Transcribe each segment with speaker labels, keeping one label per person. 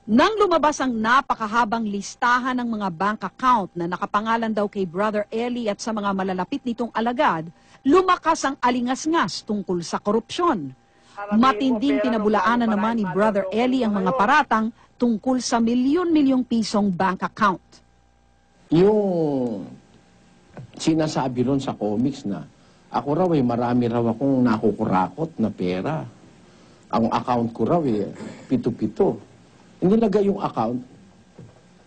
Speaker 1: Nang lumabas ang napakahabang listahan ng mga bank account na nakapangalan daw kay Brother Eli at sa mga malalapit nitong alagad, lumakas ang alingas-ngas tungkol sa korupsyon. Matinding pinabulaanan naman ni Brother Eli ang mga paratang tungkol sa milyon-milyong pisong bank account.
Speaker 2: Yung sinasabi ron sa comics na ako raw marami raw akong nakukurakot na pera. Ang account ko raw pito-pito. Inilagay yung account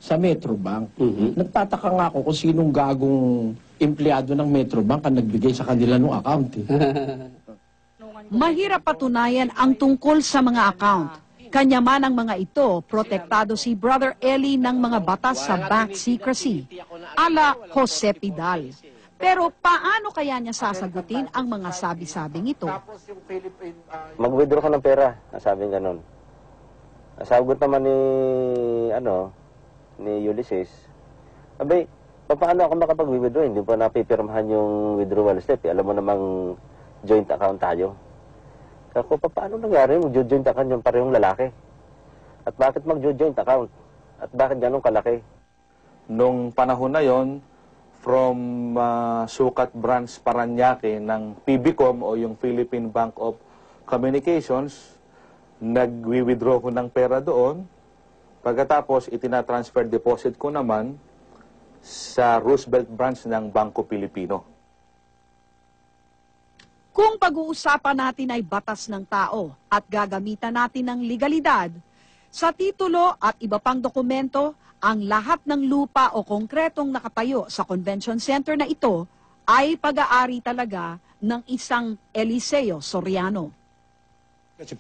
Speaker 2: sa Metrobank. Nagtataka nga ako kung sinong gagong empleyado ng Metrobank ang nagbigay sa kanila ng account.
Speaker 1: Mahirap patunayan ang tungkol sa mga account. Kanya man ang mga ito, protektado si Brother Eli ng mga batas sa bank secrecy, ala Jose Pidal. Pero paano kaya niya sasagutin ang mga sabi-sabing ito?
Speaker 3: Mag-withdraw ka ng pera, sabing ganun. Sagot naman ni Ulysses, abay, paano ako makapag-withdraw? Hindi pa napipirmahan yung withdrawal slip. Alam mo namang joint account tayo. Ako, paano nangyari mag-joint account yung parehong lalaki? At bakit mag-joint account? At bakit ganun kalaki?
Speaker 4: Nung panahon na yon, from Sukat Branch Parañaque ng PBCom o yung Philippine Bank of Communications, nag-withdraw ko ng pera doon. Pagkatapos, itinatransfer deposit ko naman sa Roosevelt Branch ng Bangko Pilipino.
Speaker 1: Kung pag-uusapan natin ay batas ng tao at gagamitan natin ng legalidad, sa titulo at iba pang dokumento, ang lahat ng lupa o konkretong nakatayo sa convention center na ito ay pag-aari talaga ng isang Eliseo Soriano.